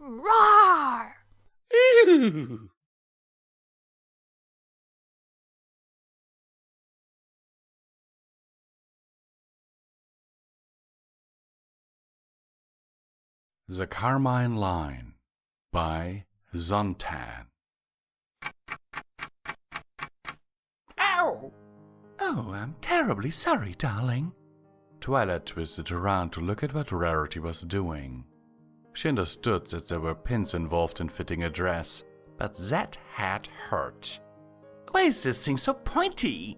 Roar! Ew. The Carmine Line by Zontan. Ow! Oh, I'm terribly sorry, darling. Twilight twisted around to look at what Rarity was doing. She understood that there were pins involved in fitting a dress, but that had hurt. Why is this thing so pointy?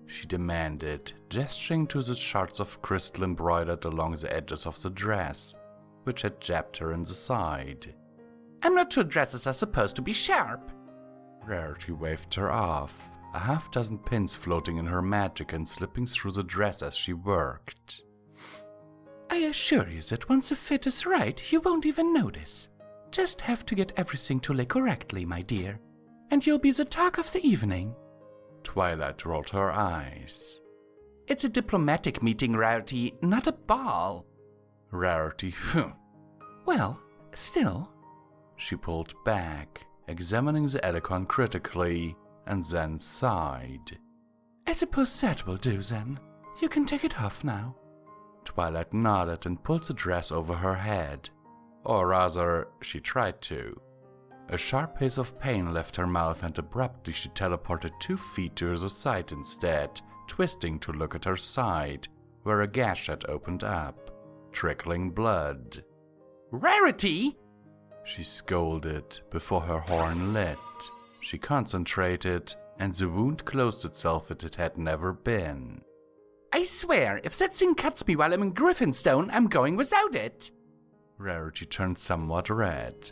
She demanded, gesturing to the shards of crystal embroidered along the edges of the dress, which had jabbed her in the side. I'm not sure dresses are supposed to be sharp. Rarity waved her off, a half-dozen pins floating in her magic and slipping through the dress as she worked. I assure you that once the fit is right, you won't even notice. Just have to get everything to lay correctly, my dear, and you'll be the talk of the evening. Twilight rolled her eyes. It's a diplomatic meeting, Rarity, not a ball. Rarity, Well, still. She pulled back, examining the Edicon critically, and then sighed. I suppose that will do then. You can take it off now. Twilight nodded and pulled the dress over her head. Or rather, she tried to. A sharp hiss of pain left her mouth and abruptly she teleported 2 feet to the side instead, twisting to look at her side, where a gash had opened up, trickling blood. Rarity! She scolded before her horn lit. She concentrated, and the wound closed itself as it had never been. I swear, if that thing cuts me while I'm in Griffinstone, I'm going without it. Rarity turned somewhat red.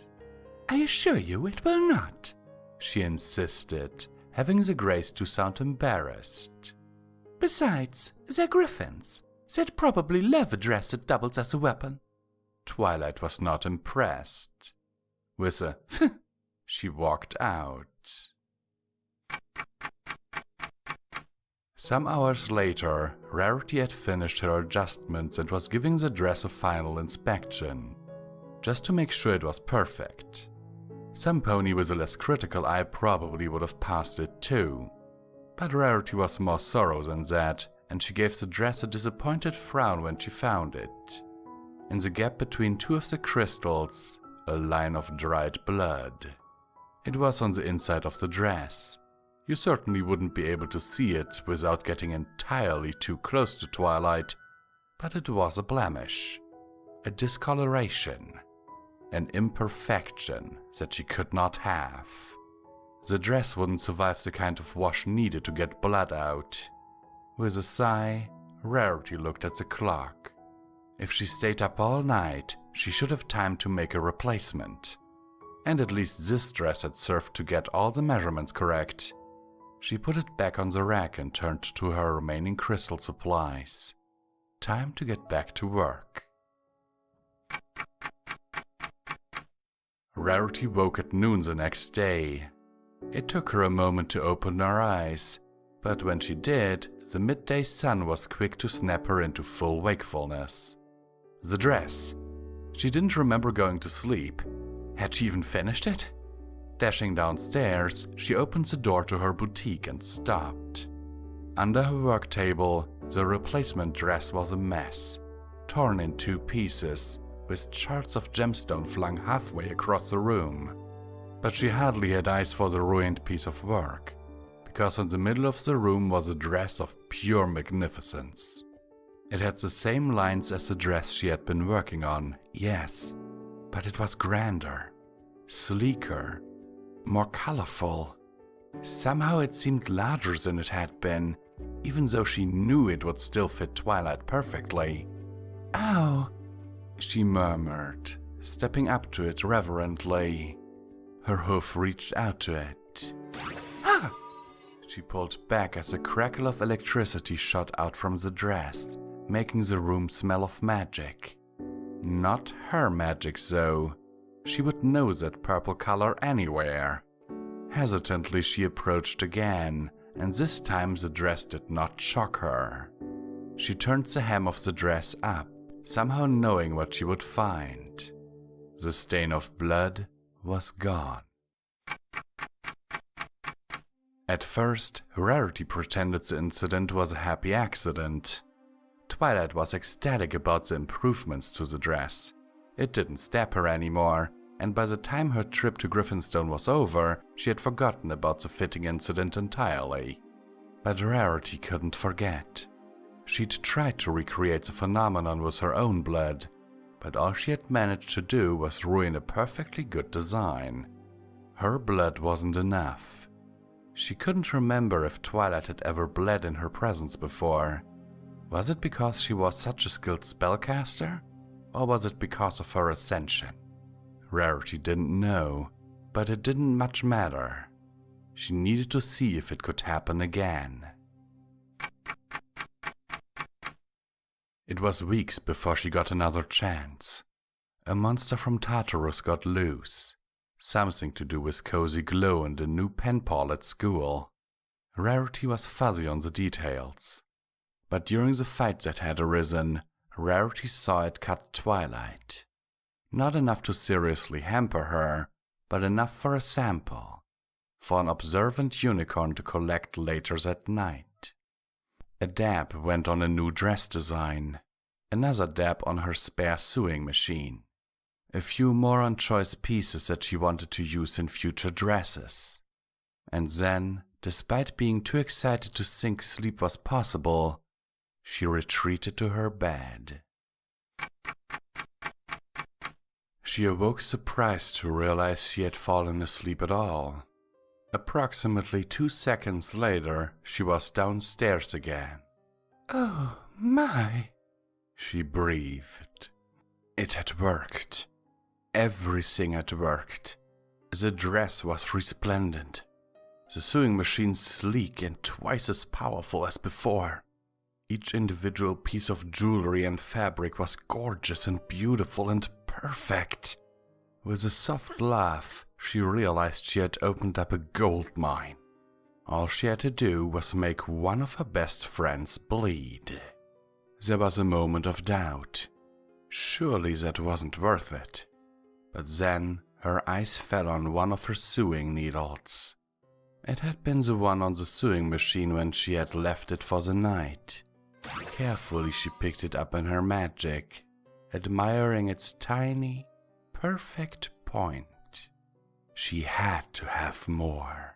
I assure you it will not, she insisted, having the grace to sound embarrassed. Besides, they're griffins. They'd probably love a dress that doubles as a weapon. Twilight was not impressed. With a she walked out. Some hours later, Rarity had finished her adjustments and was giving the dress a final inspection, just to make sure it was perfect. Some pony with a less critical eye probably would have passed it too, but Rarity was more thorough than that, and she gave the dress a disappointed frown when she found it. In the gap between 2 of the crystals, a line of dried blood. It was on the inside of the dress. You certainly wouldn't be able to see it without getting entirely too close to Twilight, but it was a blemish, a discoloration, an imperfection that she could not have. The dress wouldn't survive the kind of wash needed to get blood out. With a sigh, Rarity looked at the clock. If she stayed up all night, she should have time to make a replacement. And at least this dress had served to get all the measurements correct. She put it back on the rack and turned to her remaining crystal supplies. Time to get back to work. Rarity woke at noon the next day. It took her a moment to open her eyes, but when she did, the midday sun was quick to snap her into full wakefulness. The dress. She didn't remember going to sleep. Had she even finished it? Dashing downstairs, she opened the door to her boutique and stopped. Under her work table, the replacement dress was a mess, torn in 2 pieces, with shards of gemstone flung halfway across the room. But she hardly had eyes for the ruined piece of work, because in the middle of the room was a dress of pure magnificence. It had the same lines as the dress she had been working on, yes, but it was grander, sleeker, more colorful. Somehow it seemed larger than it had been, even though she knew it would still fit Twilight perfectly. "Oh," she murmured, stepping up to it reverently. Her hoof reached out to it. "Ah!" She pulled back as a crackle of electricity shot out from the dress, making the room smell of magic. Not her magic, though. She would know that purple color anywhere. Hesitantly, she approached again, and this time the dress did not shock her. She turned the hem of the dress up, somehow knowing what she would find. The stain of blood was gone. At first, Rarity pretended the incident was a happy accident. Twilight was ecstatic about the improvements to the dress. It didn't stab her anymore, and by the time her trip to Griffinstone was over, she had forgotten about the fitting incident entirely. But Rarity couldn't forget. She'd tried to recreate the phenomenon with her own blood, but all she had managed to do was ruin a perfectly good design. Her blood wasn't enough. She couldn't remember if Twilight had ever bled in her presence before. Was it because she was such a skilled spellcaster? Or was it because of her ascension? Rarity didn't know, but it didn't much matter. She needed to see if it could happen again. It was weeks before she got another chance. A monster from Tartarus got loose. Something to do with Cozy Glow and the new pen pal at school. Rarity was fuzzy on the details. But during the fight that had arisen, Rarity saw it cut Twilight. Not enough to seriously hamper her, but enough for a sample. For an observant unicorn to collect later that night. A dab went on a new dress design. Another dab on her spare sewing machine. A few more on choice pieces that she wanted to use in future dresses. And then, despite being too excited to think sleep was possible, she retreated to her bed. She awoke surprised to realize she had fallen asleep at all. Approximately 2 seconds later, she was downstairs again. Oh, my, she breathed. It had worked. Everything had worked. The dress was resplendent. The sewing machine sleek and twice as powerful as before. Each individual piece of jewelry and fabric was gorgeous and beautiful and perfect. With a soft laugh, she realized she had opened up a gold mine. All she had to do was make one of her best friends bleed. There was a moment of doubt. Surely that wasn't worth it. But then her eyes fell on one of her sewing needles. It had been the one on the sewing machine when she had left it for the night. Carefully she picked it up in her magic, admiring its tiny, perfect point. She had to have more.